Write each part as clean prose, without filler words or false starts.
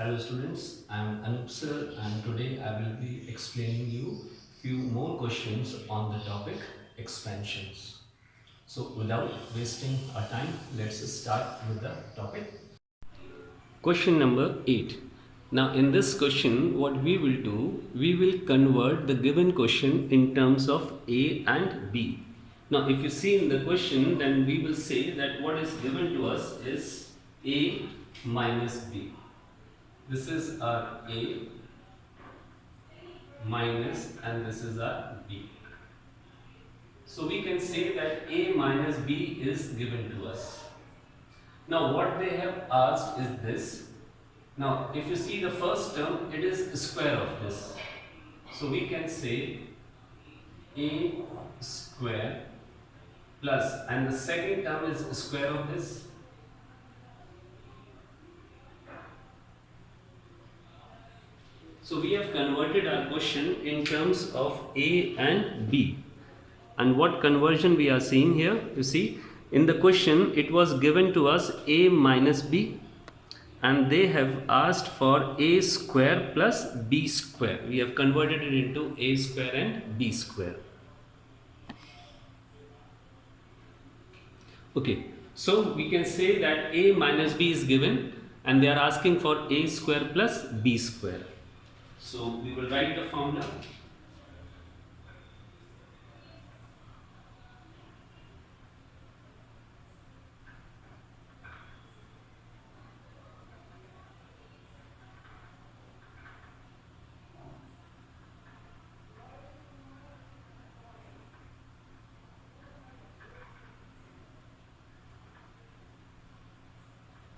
Hello students, I am Anup sir and today I will be explaining you few more questions on the topic expansions. So without wasting our time, let's start with the topic. Question number 8. Now in this question what we will do, we will convert the given question in terms of A and B. Now if you see in the question, then we will say that what is given to us is A minus B. This is our A minus and this is our B. So we can say that A minus B is given to us. Now what they have asked is this. Now if you see the first term, it is square of this. So we can say A square plus, and the second term is square of this. So we have converted our question in terms of A and B. And what conversion we are seeing here? You see, in the question it was given to us A minus B, and they have asked for A square plus B square. We have converted it into A square and B square. Okay, so we can say that A minus B is given and they are asking for A square plus B square. So we will write the formula.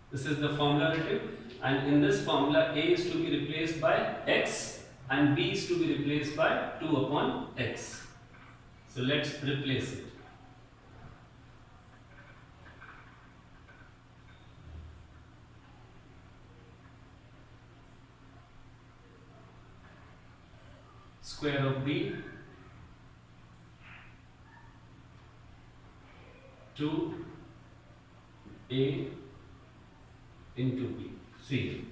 This is the formula written, and in this formula A is to be replaced by x and B is to be replaced by 2 upon x. So let's replace it. Square of B 2A into B. See,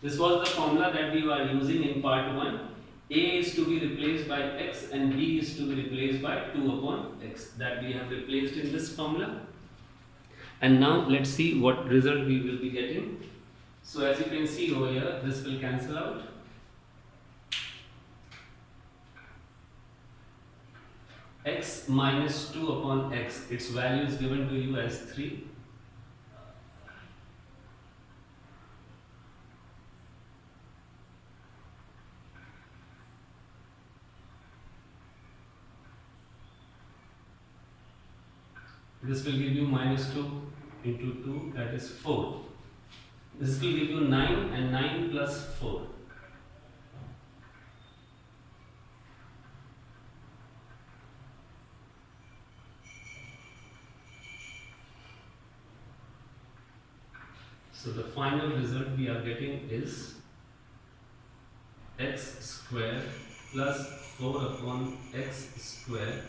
this was the formula that we were using in part 1. A is to be replaced by x and B is to be replaced by 2 upon x, that we have replaced in this formula. And now let's see what result we will be getting. So as you can see over here, this will cancel out. X minus 2 upon x, its value is given to you as 3. This will give you minus 2 into 2, that is 4. This will give you 9 and 9 plus 4. So the final result we are getting is x square plus 4 upon x square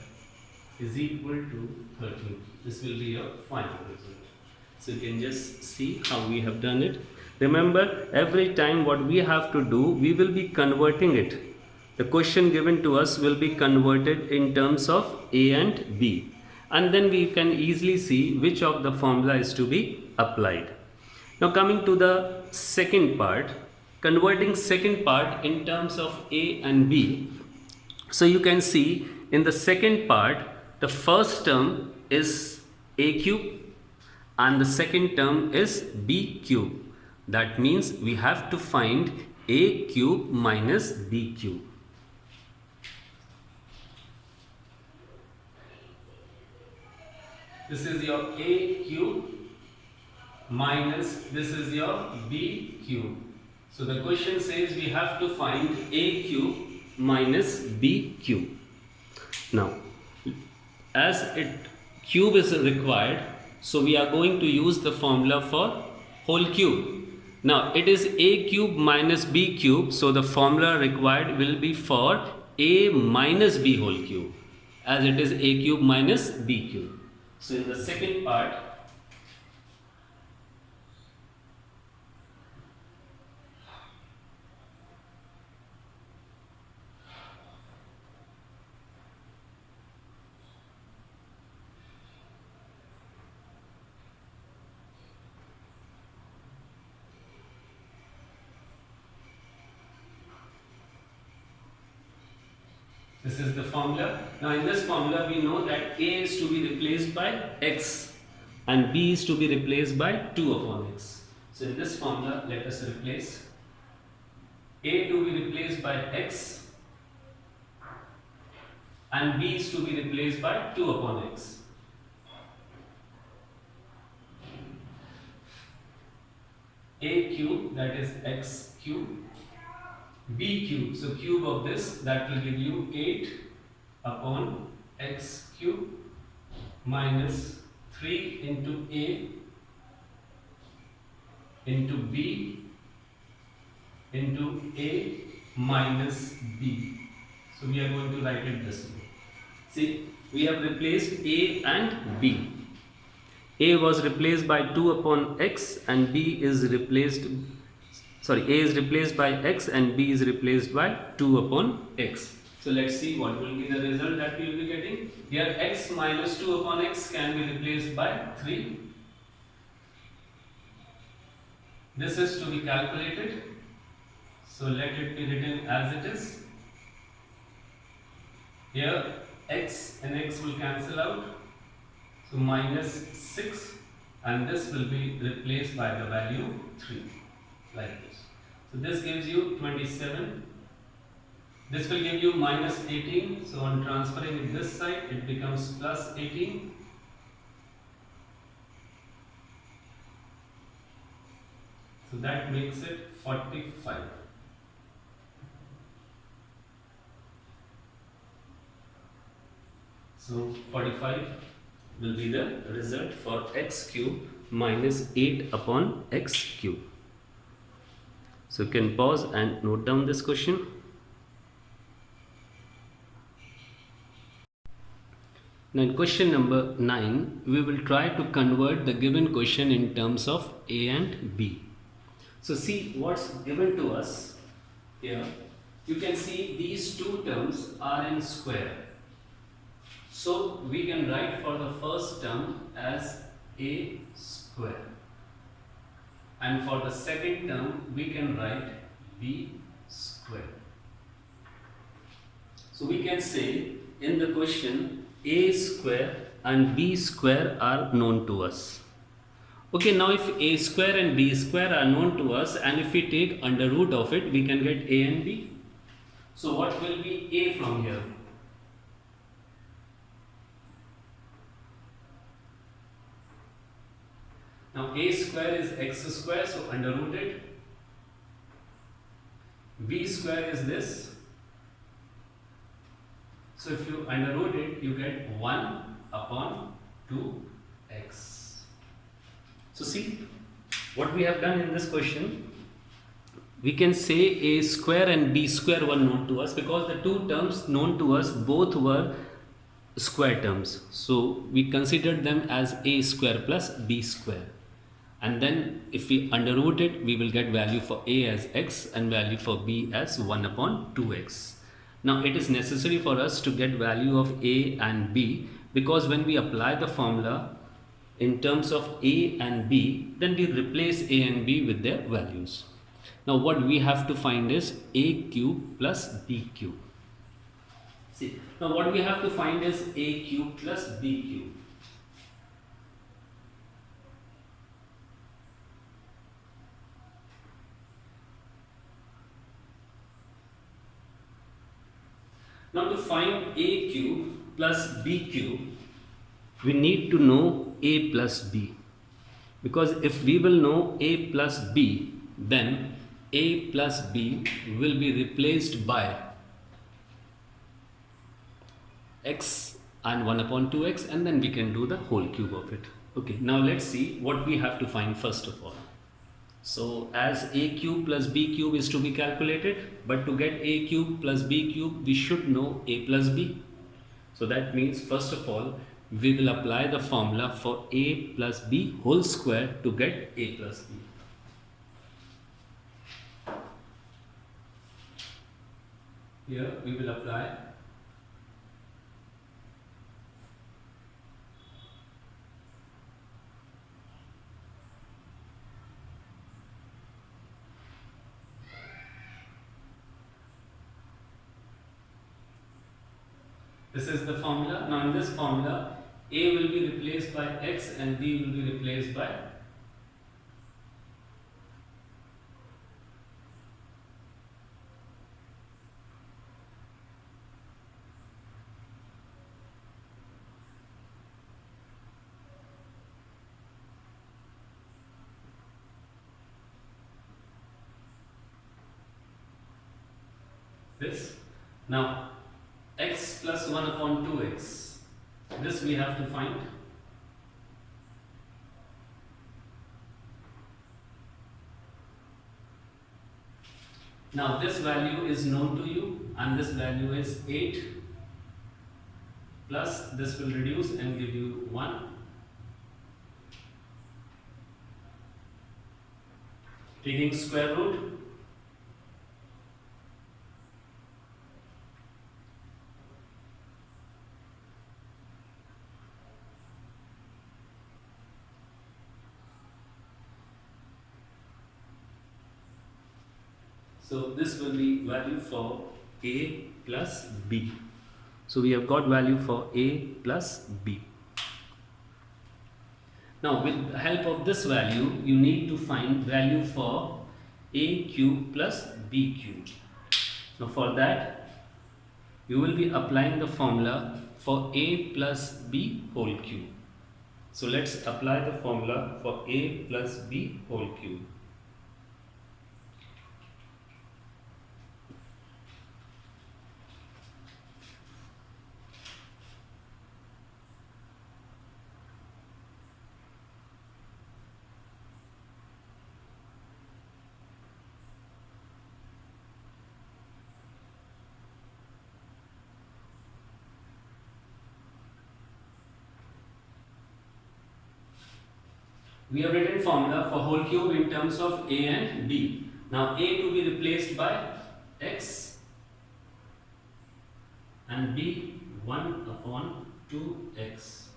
is equal to 13. This will be your final result. So you can just see how we have done it. Remember, every time what we have to do, we will be converting it. The question given to us will be converted in terms of A and B. And then we can easily see which of the formula is to be applied. Now coming to the second part, converting second part in terms of A and B. So you can see in the second part, the first term is A cube and the second term is B cube. That means we have to find A cube minus B cube. This is your A cube minus this is your B cube. So the question says we have to find A cube minus B cube. Now, as cube is required, so we are going to use the formula for whole cube. Now it is A cube minus B cube, so the formula required will be for A minus B whole cube, as it is A cube minus B cube. So in the second part, This is the formula. Now in this formula we know that A is to be replaced by x and B is to be replaced by 2 upon x. So in this formula let us replace A to be replaced by x and B is to be replaced by 2 upon x. A cube, that is x cube, B cube, so cube of this, that will give you 8 upon x cube minus 3 into A into B into A minus B. So we are going to write it this way. See, we have replaced A and B. A was replaced by 2 upon x and B is replaced, A is replaced by x and B is replaced by 2 upon x. So let's see what will be the result that we will be getting. Here x minus 2 upon x can be replaced by 3. This is to be calculated. So let it be written as it is. Here x and x will cancel out. So minus 6 and this will be replaced by the value 3 like this. So this gives you 27. This will give you minus 18. So on transferring it this side it becomes plus 18. So that makes it 45. So 45 will be the result for x cube minus 8 upon x cube. So you can pause and note down this question. Now in question number 9, we will try to convert the given question in terms of A and B. So see what's given to us here. You can see these two terms are in square. So we can write for the first term as A square. And for the second term we can write B square. So we can say in the question A square and B square are known to us. Okay, now if A square and B square are known to us and if we take under root of it, we can get A and B. So what will be A from here? Now A square is x square, so under root it. B square is this. So if you under root it, you get 1 upon 2x. So see, what we have done in this question, we can say A square and B square were known to us because the two terms known to us both were square terms. So we considered them as A square plus B square. And then if we underroot it, we will get value for A as x and value for B as 1 upon 2x. Now it is necessary for us to get value of A and B because when we apply the formula in terms of A and B, then we replace A and B with their values. Now what we have to find is A cube plus B cube. See, now what we have to find is A cube plus B cube. Now to find A cube plus B cube, we need to know A plus B. Because if we will know A plus B, then A plus B will be replaced by x and 1 upon 2x and then we can do the whole cube of it. Okay, now let's see what we have to find first of all. So as A cube plus B cube is to be calculated, but to get A cube plus B cube, we should know A plus B. So that means first of all, we will apply the formula for A plus B whole square to get A plus B. Here we will apply This is the formula. Now in this formula, A will be replaced by X and B will be replaced by this. Now x plus 1 upon 2x. This we have to find. Now this value is known to you and this value is 8 plus this will reduce and give you 1. Taking square root, so this will be value for A plus B. So we have got value for A plus B. Now with the help of this value, you need to find value for A cube plus B cube. Now for that, you will be applying the formula for A plus B whole cube. So let's apply the formula for A plus B whole cube. We have written formula for whole cube in terms of A and B. Now A to be replaced by X and B 1 upon 2X.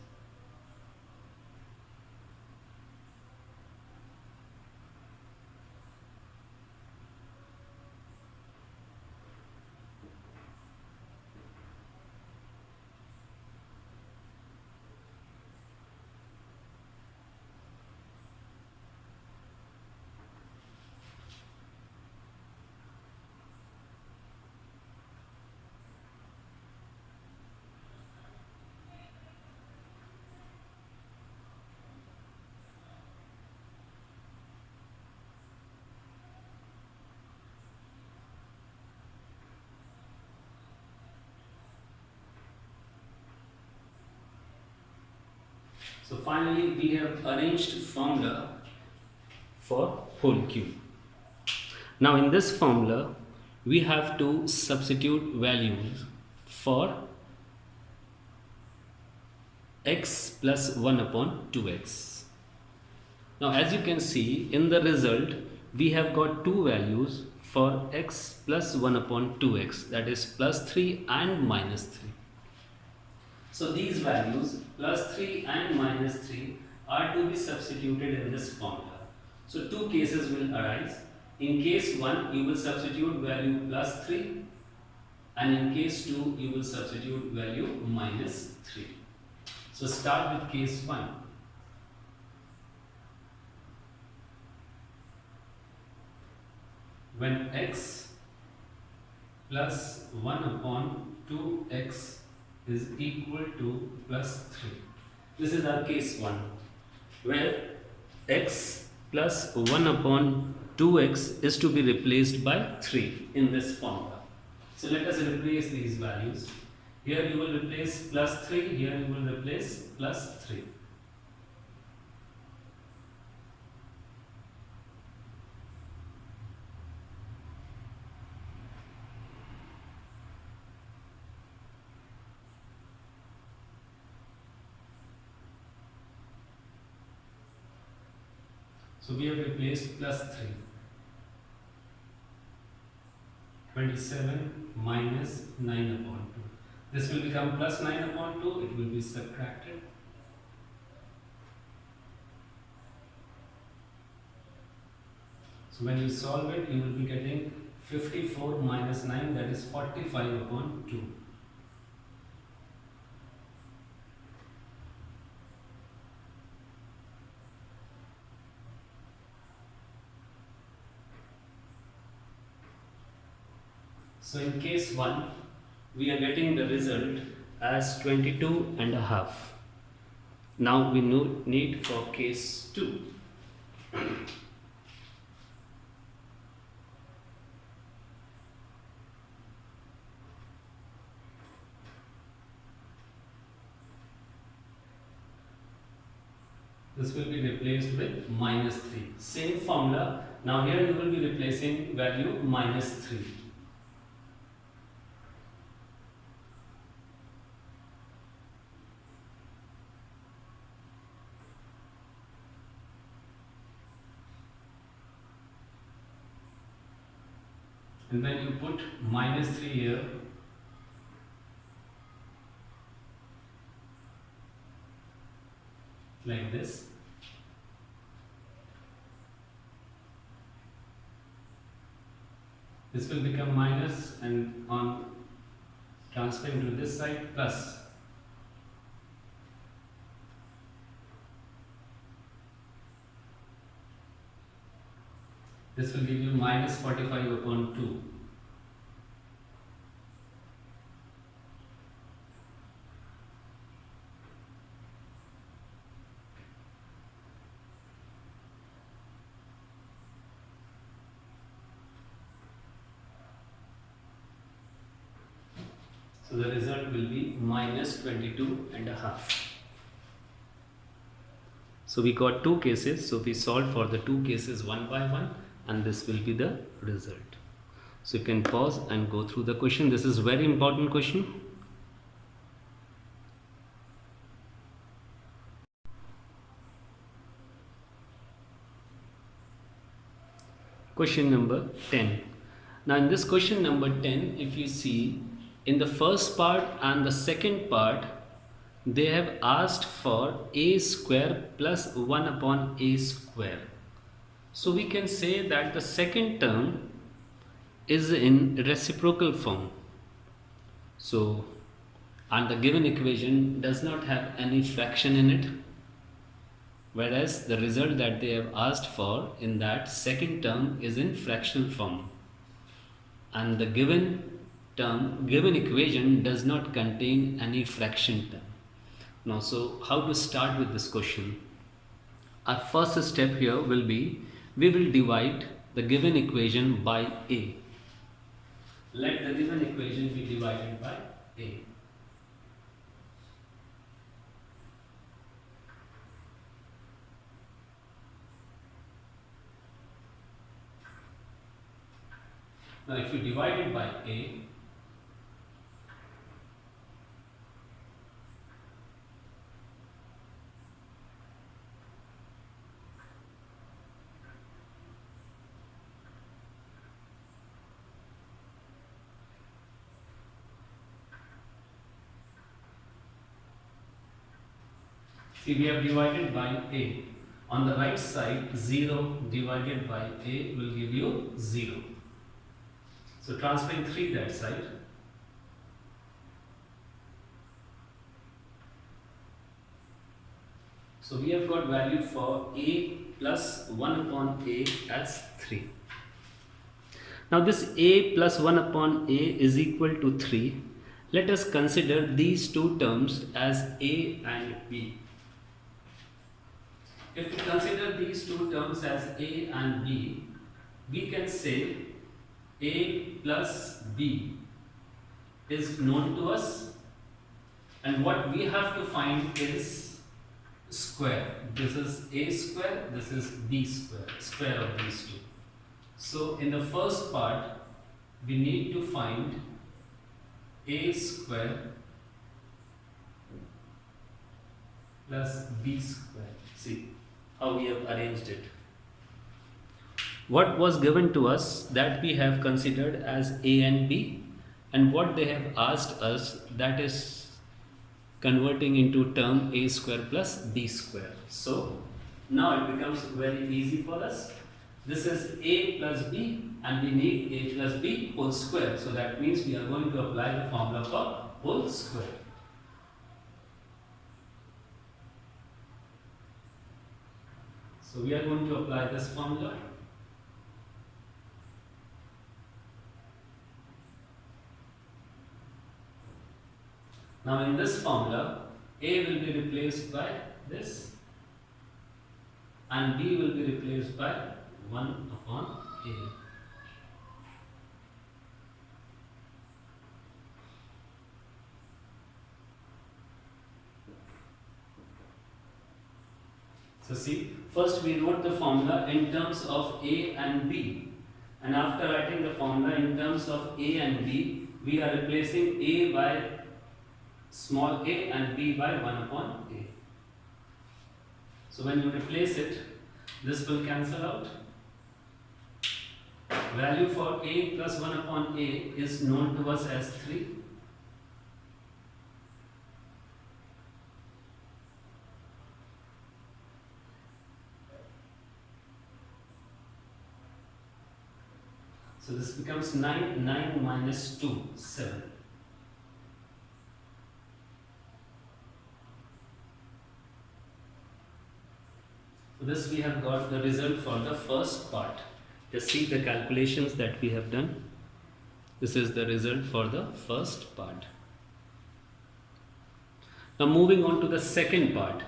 So finally we have arranged formula for whole cube. Now in this formula we have to substitute values for x plus 1 upon 2x. Now as you can see in the result we have got two values for x plus 1 upon 2x, that is plus 3 and minus 3. So these values plus 3 and minus 3 are to be substituted in this formula. So two cases will arise. In case 1 you will substitute value plus 3 and in case 2 you will substitute value minus 3. So start with case 1. When x plus 1 upon 2x is equal to plus 3. This is our case 1, where x plus 1 upon 2x is to be replaced by 3 in this formula. So let us replace these values. Here you will replace plus 3, here you will replace plus 3. So we have replaced plus 3. 27 minus 9 upon 2. This will become plus 9 upon 2. It will be subtracted. So when you solve it, you will be getting 54 minus 9, that is 45 upon 2. So in case 1, we are getting the result as 22 and a half. Now we need for case 2. This will be replaced with minus 3. Same formula. Now here you will be replacing value minus 3. And when you put minus 3 here, like this, this will become minus, and on transferring to this side plus. This will give you minus 45 upon 2. So the result will be minus 22 and a half. So we got 2 cases. So we solved for the 2 cases one by one, and this will be the result. So you can pause and go through the question. This is very important question. Question number 10. Now in this question number 10, if you see, in the first part and the second part, they have asked for a square plus 1 upon a square. So we can say that the second term is in reciprocal form. So, and the given equation does not have any fraction in it, whereas the result that they have asked for in that second term is in fractional form, and the given equation does not contain any fraction term. Now, so how to start with this question? Our first step here will be, we will divide the given equation by a. Let the given equation be divided by a. Now if you divide it by a, see, we have divided by a. On the right side, 0 divided by a will give you 0. So transferring 3 that side. So we have got value for a plus 1 upon a as 3. Now this a plus 1 upon a is equal to 3. Let us consider these two terms as a and b. If we consider these two terms as a and b, we can say a plus b is known to us, and what we have to find is square. This is a square, this is b square, square of these two. So in the first part, we need to find a square plus b square. See how we have arranged it. What was given to us, that we have considered as a and b, and what they have asked us, that is converting into term a square plus b square. So now it becomes very easy for us. This is a plus b, and we need a plus b whole square. So that means we are going to apply the formula for whole square. So we are going to apply this formula. Now in this formula, A will be replaced by this and B will be replaced by 1 upon A. So see, first we wrote the formula in terms of A and B, and after writing the formula in terms of A and B, we are replacing A by small a and B by 1 upon A. So when you replace it, this will cancel out. Value for A plus 1 upon A is known to us as 3. So this becomes 9, 9 minus 2, 7. So this we have got the result for the first part. Just see the calculations that we have done. This is the result for the first part. Now moving on to the second part.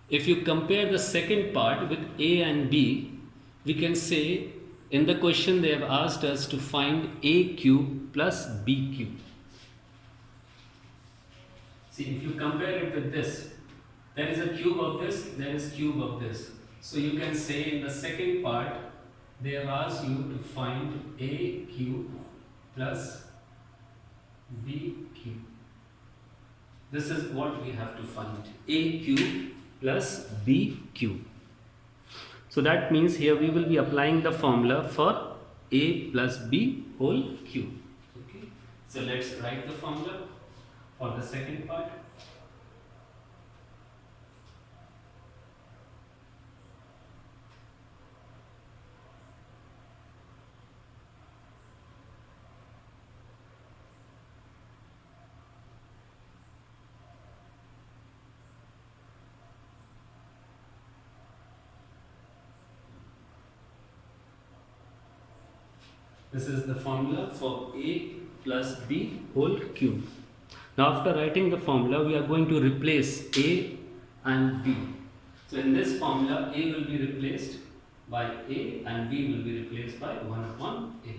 If you compare the second part with A and B, we can say in the question they have asked us to find A cube plus B cube. See, if you compare it with this, there is a cube of this, there is cube of this. So you can say in the second part, they have asked you to find A cube plus B cube. This is what we have to find, A cube plus B cube. So that means here we will be applying the formula for A plus B whole cube. Okay. So let's write the formula for the second part. This is the formula for A plus B whole cube. Now after writing the formula, we are going to replace A and B. So in this formula, A will be replaced by A and B will be replaced by 1 upon A.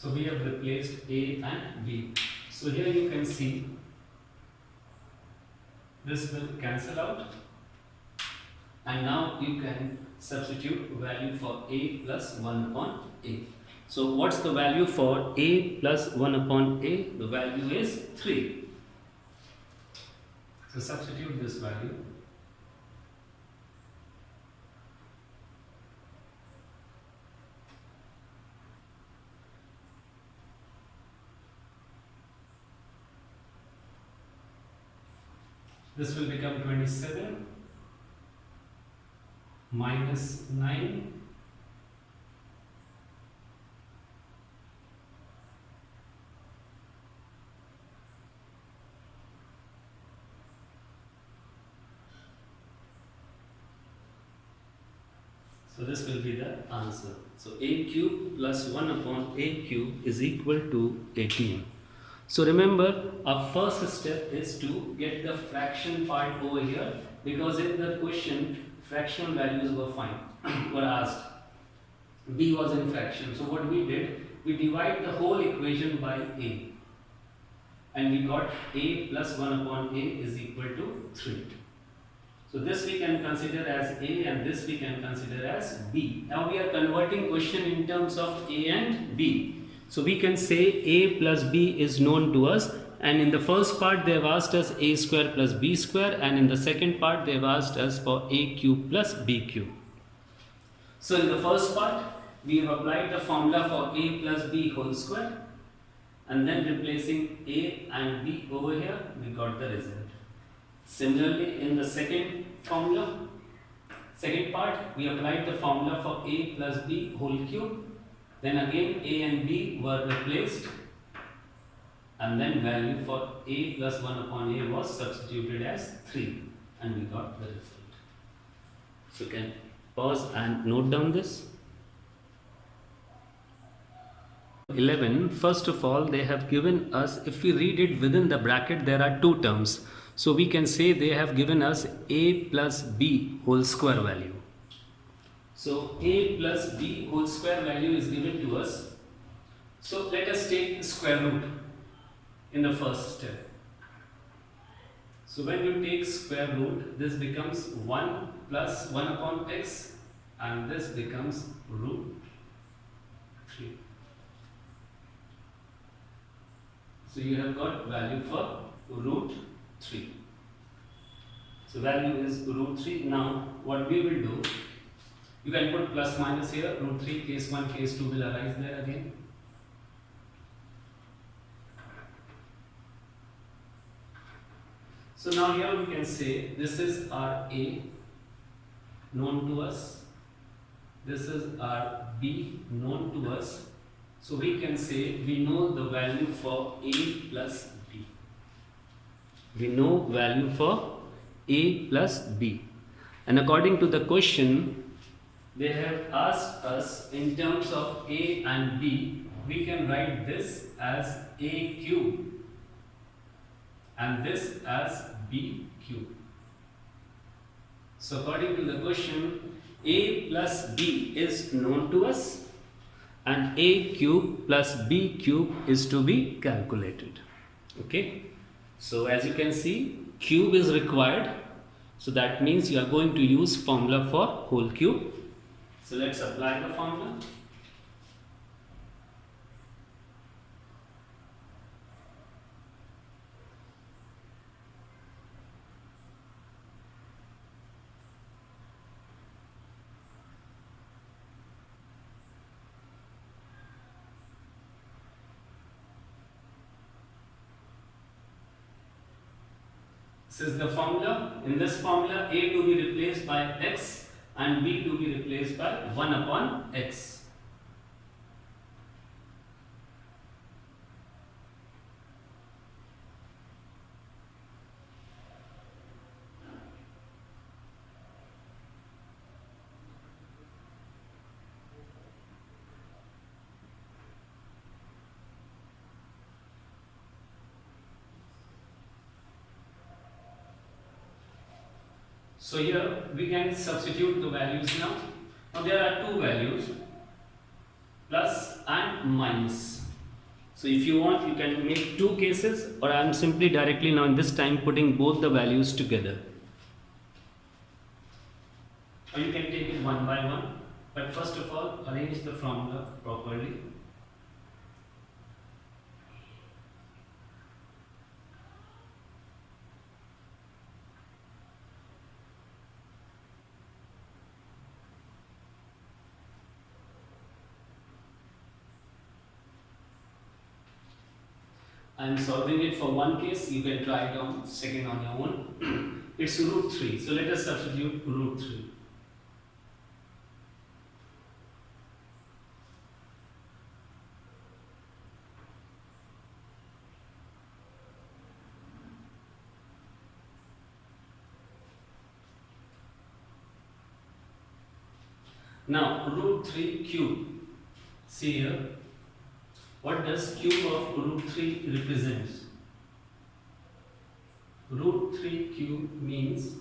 So we have replaced A and B. So here you can see this will cancel out, and now you can substitute value for A plus 1 upon A. So what's the value for A plus 1 upon A? The value is 3. So substitute this value. This will become 27 minus 9 So this will be the answer. So A cube plus 1 upon A cube is equal to 18. So remember, our first step is to get the fraction part over here, because in the question fractional values were asked. B was in fraction. So what we did, we divide the whole equation by A, and we got A plus 1 upon A is equal to 3. So this we can consider as A and this we can consider as B. Now we are converting question in terms of A and B. So we can say A plus B is known to us, and in the first part they have asked us A square plus B square, and in the second part they have asked us for A cube plus B cube. So in the first part we have applied the formula for A plus B whole square, and then replacing A and B over here we got the result. Similarly in the second formula, Second part, we applied the formula for a plus b whole cube. Then again a and b were replaced, and then value for a plus 1 upon a was substituted as 3, and we got the result. So you can pause and note down this. 11, first of all, they have given us, if we read it within the bracket, there are two terms. So we can say they have given us a plus b whole square value. So a plus b whole square value is given to us. So let us take square root in the first step. So when you take square root, this becomes 1 plus 1 upon x, and this becomes root 3. So you have got value for root 3. So value is root 3. Now what we will do, you can put plus minus here, root 3, case 1, case 2 will arise there again. So now here we can say this is our a known to us, this is our b known to us. So we can say we know the value for a plus b. We know value for a plus b. And according to the question, they have asked us in terms of a and b, we can write this as a cube and this as b cube. So according to the question, a plus b is known to us, and a cube plus b cube is to be calculated. Okay, so as you can see, cube is required, so that means you are going to use formula for whole cube. So let's apply the formula. This is the formula. In this formula, a to be replaced by x and b to be replaced by 1 upon x. So here we can substitute the values now. Now there are two values, plus and minus. So if you want, you can make two cases, or I am simply directly now in this time putting both the values together. Or you can take it one by one. But first of all, arrange the formula properly. I am solving it for one case, you can try it on second on your own. It's root 3, so let us substitute root 3. Now root 3 cube, see here, what does cube of root 3 represent? Root 3 cube means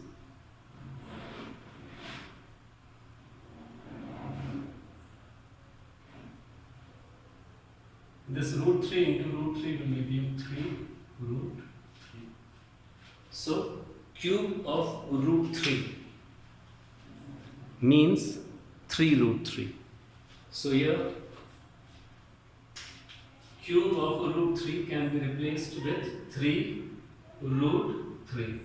this root 3 into root 3 will give you 3 root 3. So cube of root 3 means 3 root 3. So here cube of root 3 can be replaced with 3 root 3.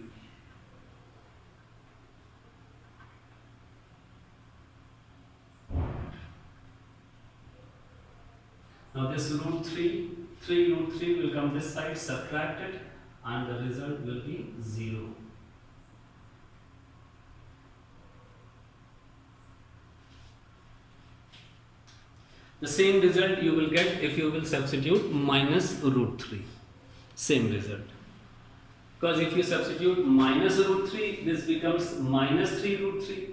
Now this root 3 root 3 will come this side, subtract it, and the result will be 0. The same result you will get if you will substitute minus root 3. Same result. Because if you substitute minus root 3, this becomes minus 3 root 3.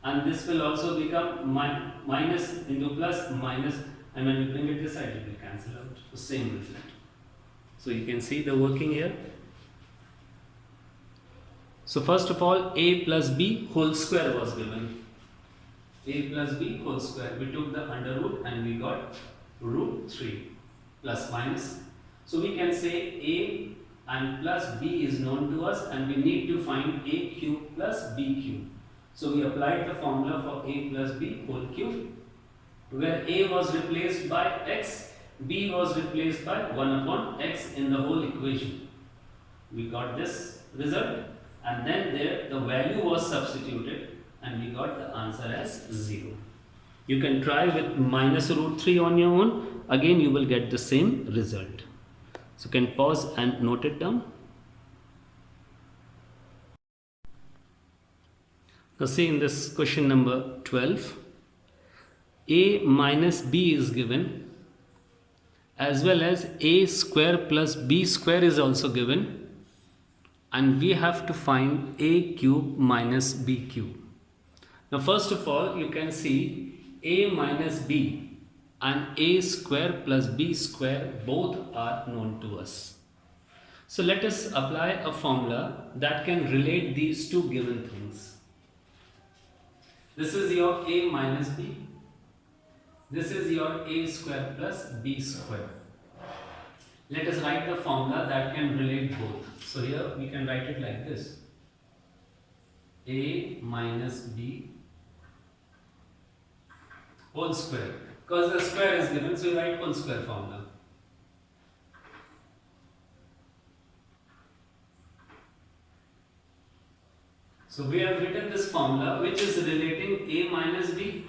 And this will also become minus into plus minus. And when you bring it this side, it will cancel out. The same result. So you can see the working here. So first of all, a plus b whole square was given. A plus b whole square. We took the under root and we got root 3 plus minus. So we can say a and plus b is known to us and we need to find a cube plus b cube. So we applied the formula for a plus b whole cube, where a was replaced by x, b was replaced by 1 upon x in the whole equation. We got this result, and then there the value was substituted and we got the answer as 0. You can try with minus root 3 on your own. Again you will get the same result. So you can pause and note it down. Now see in this question number 12, a minus b is given, as well as a square plus b square is also given, and we have to find a cube minus b cube. Now first of all, you can see a minus b and a square plus b square both are known to us. So let us apply a formula that can relate these two given things. This is your a minus b. This is your a square plus b square. Let us write the formula that can relate both. So here we can write it like this. A minus b whole square. Because the square is given, so you write whole square formula. So we have written this formula which is relating a minus b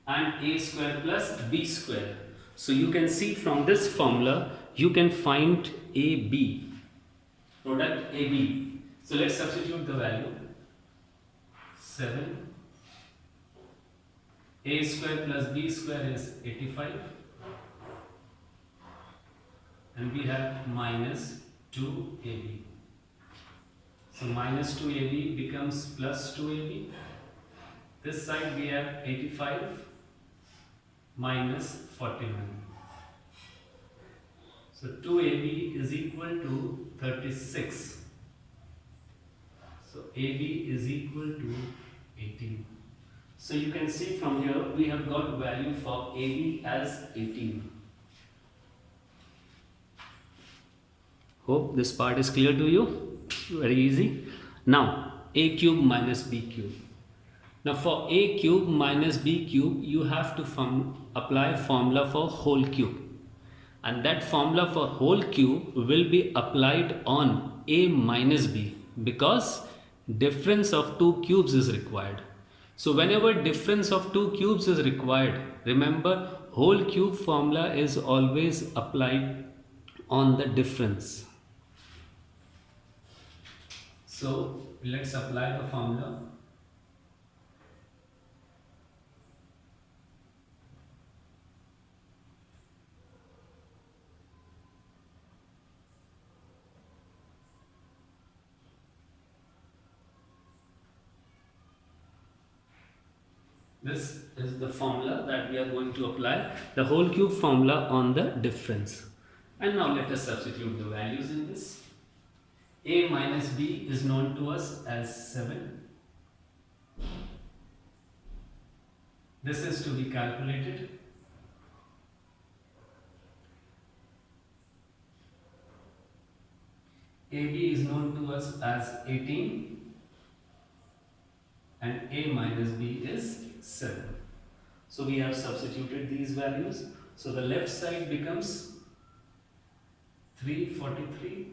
and a square plus b square. So you can see from this formula you can find AB, product AB. So let's substitute the value. 7, a square plus b square is 85, and we have minus 2AB. So minus 2AB becomes plus 2AB. This side we have 85 minus 41. So 2AB is equal to 36. So AB is equal to 18. So you can see from here we have got value for AB as 18. Hope this part is clear to you. Very easy. Now a cube minus b cube. Now for a cube minus b cube you have to apply formula for whole cube. And that formula for whole cube will be applied on a minus b because difference of two cubes is required. So whenever difference of two cubes is required, remember whole cube formula is always applied on the difference. So let's apply the formula. This is the formula that we are going to apply, the whole cube formula on the difference. And now let us substitute the values in this. A minus b is known to us as 7. This is to be calculated. AB is known to us as 18. And a minus b is 7. So we have substituted these values. So the left side becomes 343.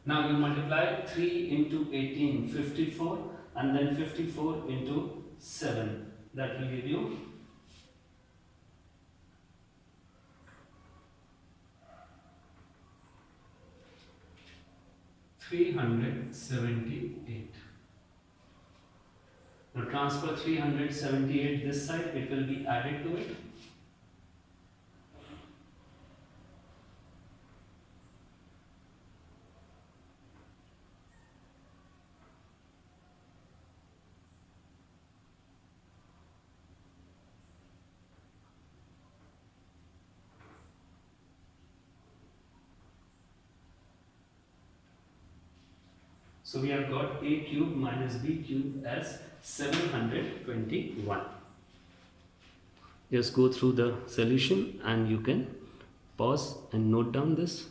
Now you multiply 3 into 18, 54, and then 54 into 7. That will give you 378. transfer 378 this side, it will be added to it. So we have got a cube minus b cube as 721. Just go through the solution and you can pause and note down this.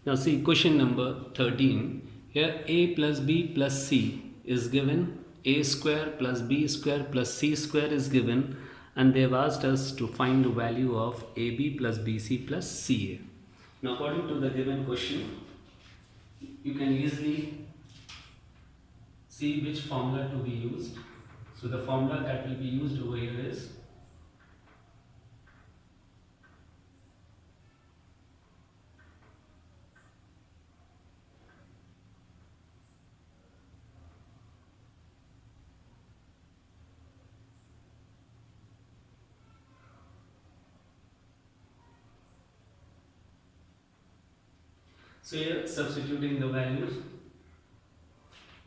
Now see question number 13. Here a plus b plus c is given, a square plus b square plus c square is given, and they have asked us to find the value of ab plus bc plus ca. Now according to the given question, you can easily see which formula to be used. So the formula that will be used over here is so here substituting the values,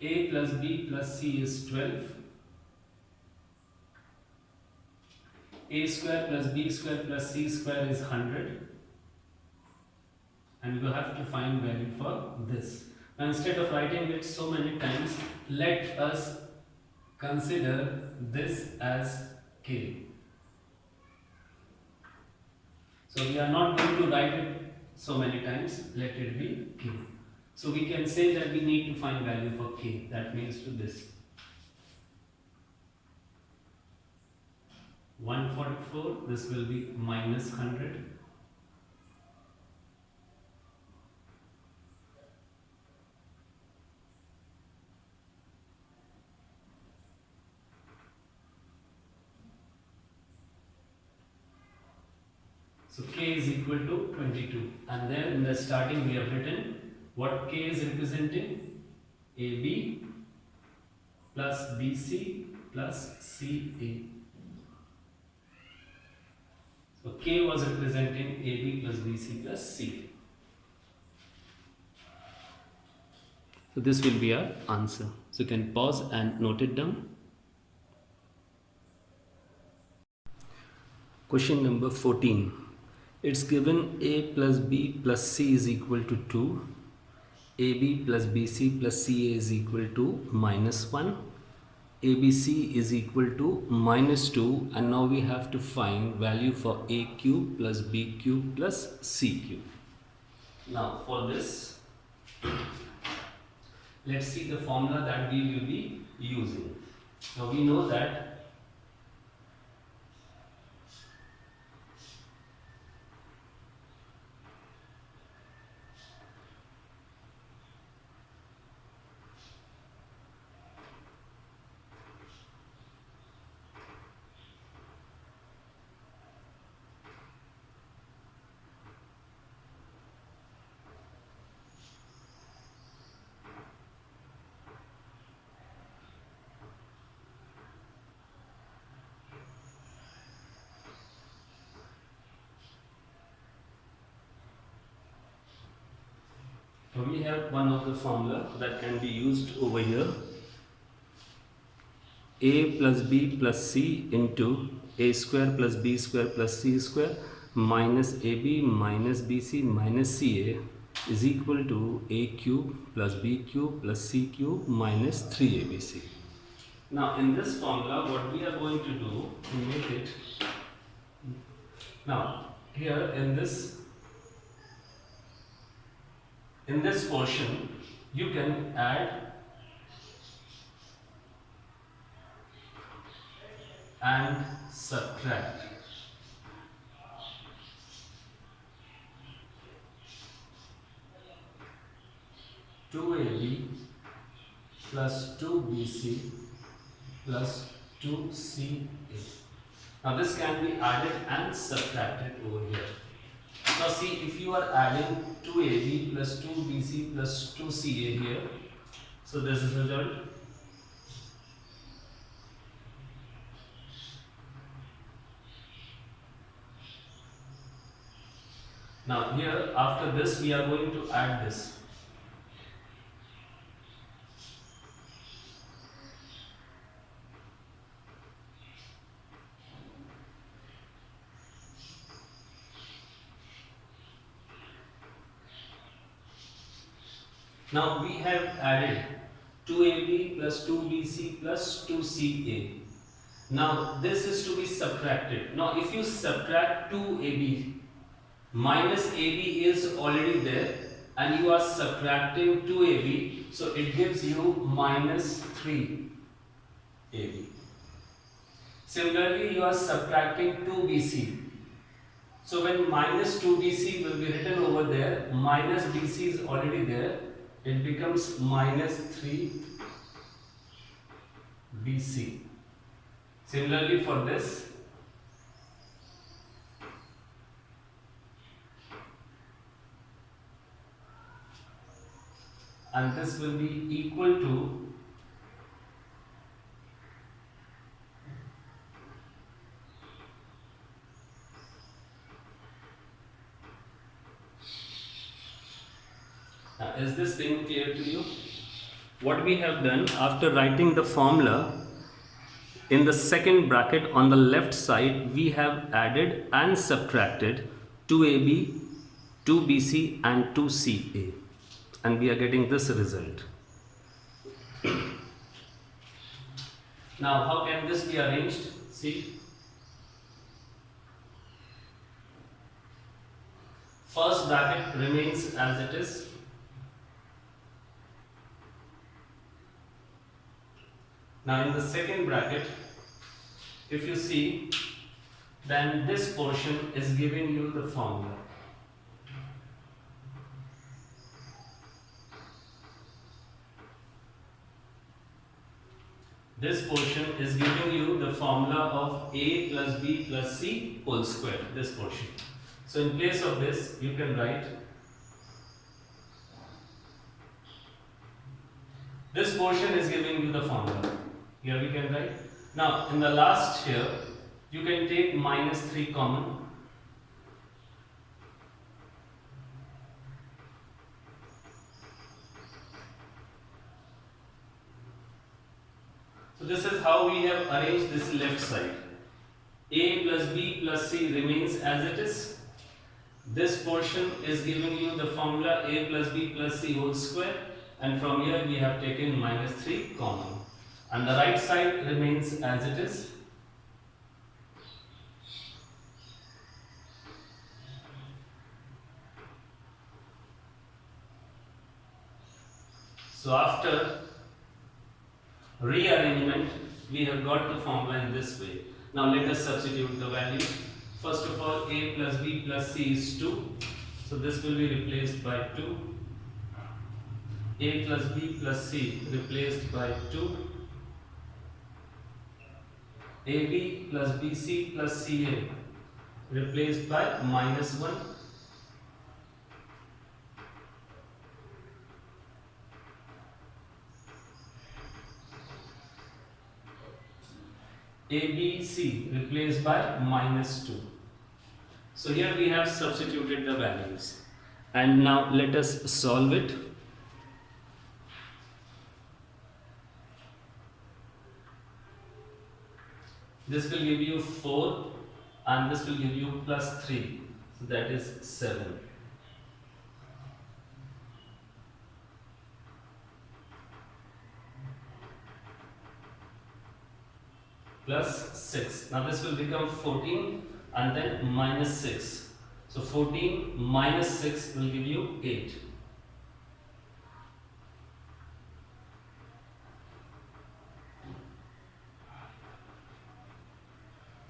a plus b plus c is 12, a square plus b square plus c square is 100, and you have to find value for this. Now instead of writing it so many times, let us consider this as k. So we are not going to write it so many times, let it be k. So we can say that we need to find value for k. That means to this 144, this will be minus 100. So k is equal to 22, and then in the starting we have written what k is representing, AB plus BC plus CA. So k was representing AB plus BC plus CA. So this will be our answer. So you can pause and note it down. Question number 14. It's given a plus b plus c is equal to 2, ab plus bc plus ca is equal to minus 1, abc is equal to minus 2, and now we have to find value for a cube plus b cube plus c cube. Now for this, let's see the formula that we will be using. Now we know that we have one of the formula that can be used over here. A plus b plus c into a square plus b square plus c square minus ab minus bc minus ca is equal to a cube plus b cube plus c cube minus 3abc. Now in this formula, what we are going to do to make it, now here in this portion you can add and subtract. Two AB plus 2BC plus 2CA. Now this can be added and subtracted over here. Now see, if you are adding 2AB plus 2BC plus 2CA here, So this is the result. Now here after this we are going to add this. Now we have added 2AB plus 2BC plus 2CA. Now this is to be subtracted. Now if you subtract 2AB, minus AB is already there and you are subtracting 2AB, so it gives you minus 3AB. Similarly, you are subtracting 2BC. So when minus 2BC will be written over there, minus BC is already there, it becomes minus 3BC. Similarly for this, and this will be equal to now, is this thing clear to you? What we have done after writing the formula, in the second bracket on the left side we have added and subtracted 2AB, 2BC and 2CA, and we are getting this result. Now how can this be arranged? See, first bracket remains as it is. Now in the second bracket, if you see, then this portion is giving you the formula. This portion is giving you the formula of A plus B plus C whole square, this portion. So in place of this, you can write this portion is giving you the formula. Here we can write. Now in the last here, you can take minus 3 common. So this is how we have arranged this left side. A plus B plus C remains as it is. This portion is giving you the formula A plus B plus C whole square, and from here we have taken minus 3 common. And the right side remains as it is. So after rearrangement, we have got the formula in this way. Now let us substitute the values. First of all, A plus B plus C is 2. So this will be replaced by 2. A plus B plus C replaced by 2. AB plus BC plus CA replaced by minus 1. ABC replaced by minus 2. So here we have substituted the values. And now let us solve it. This will give you 4 and this will give you plus 3. So that is 7. Plus 6. Now this will become 14 and then minus 6. So 14 minus 6 will give you 8.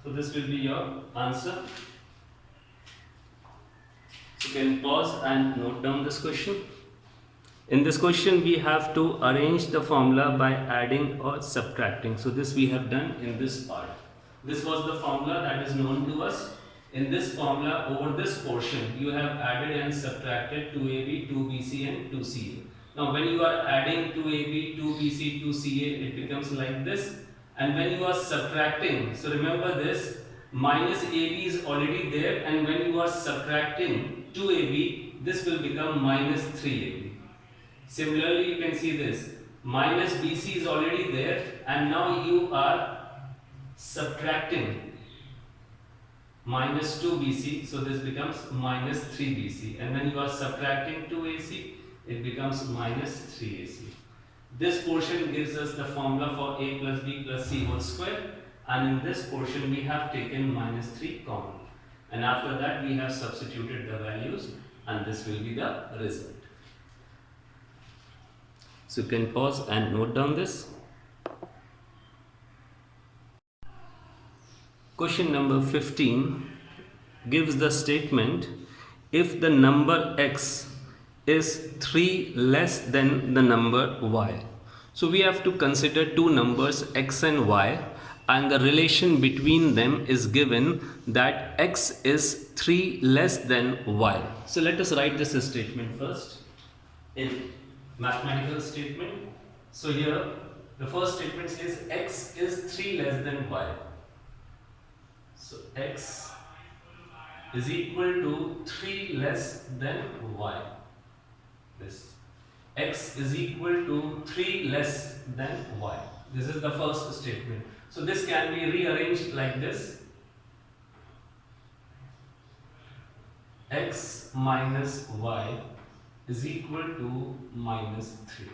So this will be your answer. You can pause and note down this question. In this question we have to arrange the formula by adding or subtracting. So this we have done in this part. This was the formula that is known to us. In this formula, over this portion you have added and subtracted 2AB, 2BC and 2CA. Now when you are adding 2AB, 2BC, 2CA, it becomes like this. And when you are subtracting, so remember this, minus AB is already there, and when you are subtracting 2AB, this will become minus 3AB. Similarly, you can see this, minus BC is already there, and now you are subtracting minus 2BC, so this becomes minus 3BC, and when you are subtracting 2AC, it becomes minus 3AC. This portion gives us the formula for A plus B plus C whole square, and in this portion we have taken minus 3 common, and after that we have substituted the values, and this will be the result. So you can pause and note down this. Question number 15 gives the statement, if the number x is 3 less than the number y. So we have to consider two numbers x and y, and the relation between them is given that x is 3 less than y. So let us write this statement first in mathematical statement. So here the first statement says x is 3 less than y. So x is equal to 3 less than y. This x is equal to 3 less than y. This is the first statement. So this can be rearranged like this. X minus y is equal to minus 3.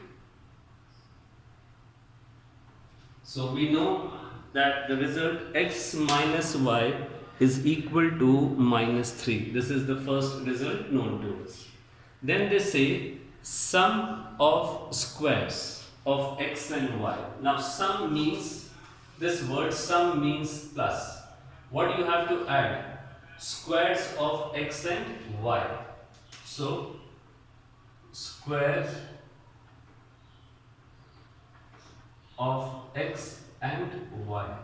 So we know that the result x minus y is equal to minus 3. This is the first result known to us. Then they say sum of squares of x and y. Now sum means, this word sum means plus. What you have to add? Squares of x and y. So square of x and y.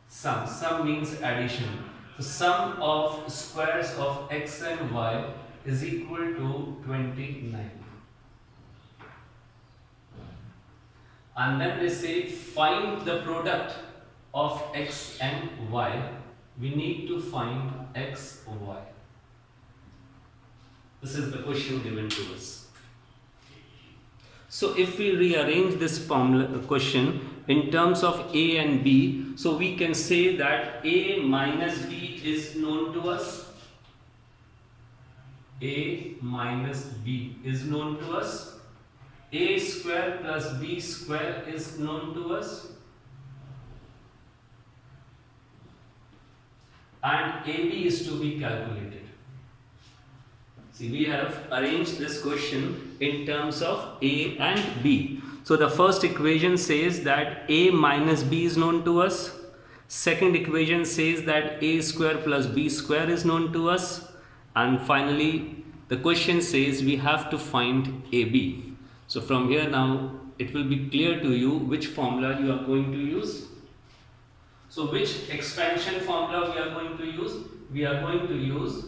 Sum means addition. So sum of squares of x and y is equal to 29. And then they say find the product of x and y. We need to find x, y. This is the question given to us. So if we rearrange this formula question in terms of a and b, so we can say that a minus b is known to us. A minus b is known to us. A square plus b square is known to us. And AB is to be calculated. See, we have arranged this question in terms of A and B. So the first equation says that A minus B is known to us. Second equation says that A square plus B square is known to us. And finally, the question says we have to find AB. So from here now, it will be clear to you which formula you are going to use. So which expansion formula we are going to use? We are going to use,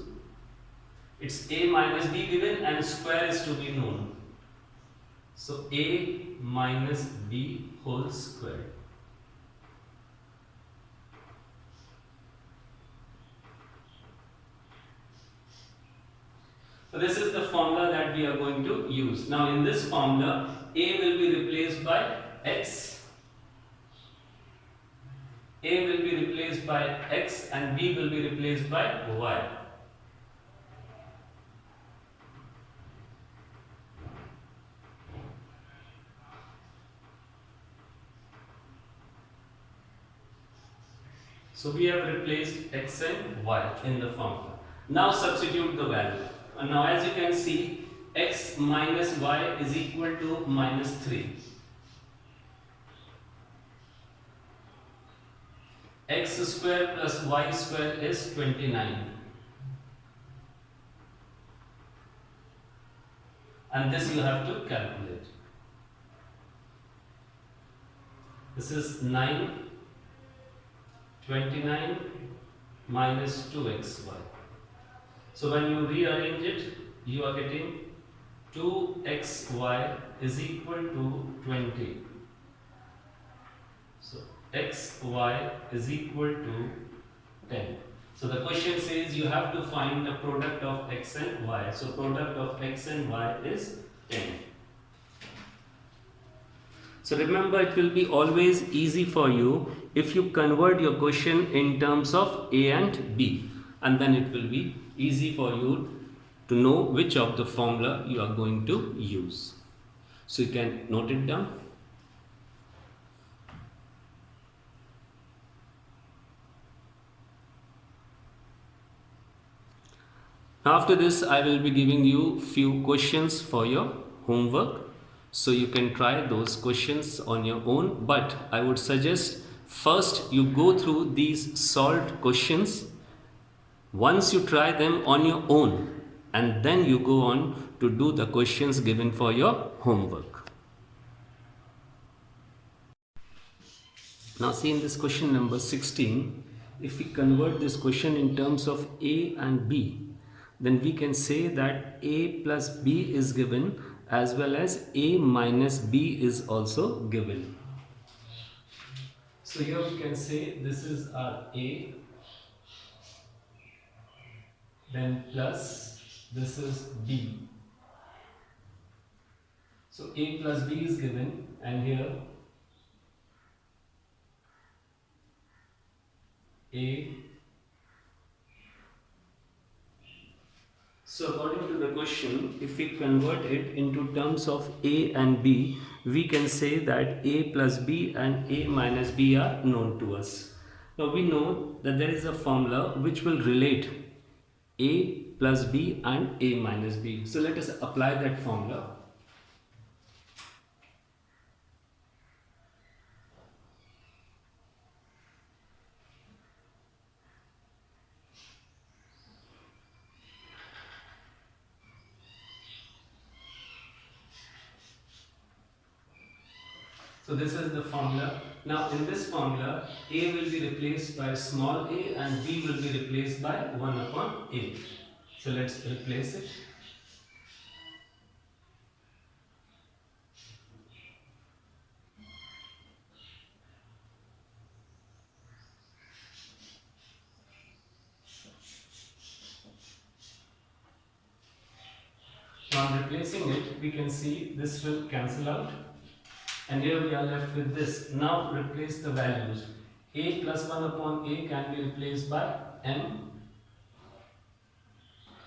it's A minus B given and square is to be known. So A minus B whole square. So this is the formula that we are going to use. Now in this formula, A will be replaced by X. A will be replaced by X and B will be replaced by Y. So we have replaced X and Y in the formula. Now substitute the value. And now as you can see, X minus Y is equal to minus 3. X square plus Y square is 29. And this you have to calculate. This is 9, 29 minus 2xy. So when you rearrange it, you are getting 2xy is equal to 20. So xy is equal to 10. So the question says you have to find the product of x and y. So product of x and y is 10. So remember, it will be always easy for you if you convert your question in terms of a and b, and then it will be easy for you to know which of the formula you are going to use. So you can note it down. After this, I will be giving you few questions for your homework. So you can try those questions on your own, but I would suggest first you go through these solved questions. Once you try them on your own, and then you go on to do the questions given for your homework. Now see in this question number 16, if we convert this question in terms of A and B, then we can say that A plus B is given, as well as A minus B is also given. So here we can say this is our A, then plus this is B. So A plus B is given, and here A. So according to the question, if we convert it into terms of A and B, we can say that A plus B and A minus B are known to us. Now we know that there is a formula which will relate A plus B and A minus B. So let us apply that formula. So this is the formula. Now in this formula, A will be replaced by small a and B will be replaced by 1 upon A. So let's replace it. Now replacing it, we can see this will cancel out. And here we are left with this. Now replace the values. A plus 1 upon A can be replaced by M.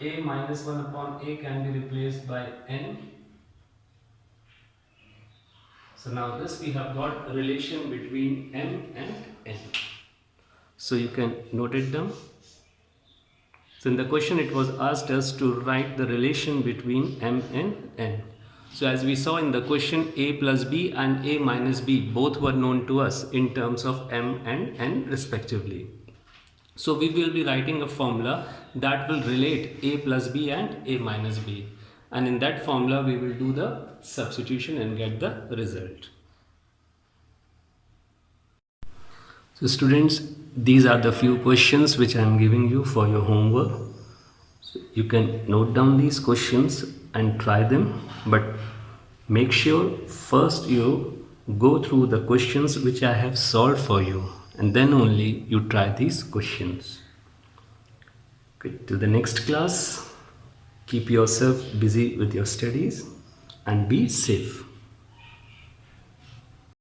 A minus 1 upon A can be replaced by N. So now this we have got a relation between M and N. So you can note it down. So in the question it was asked us to write the relation between M and N. So as we saw in the question, A plus B and A minus B both were known to us in terms of M and N respectively. So we will be writing a formula that will relate A plus B and A minus B. And in that formula we will do the substitution and get the result. So students, these are the few questions which I am giving you for your homework. So you can note down these questions and try them, but make sure first you go through the questions which I have solved for you, and then only you try these questions. Okay, till the next class, keep yourself busy with your studies and be safe.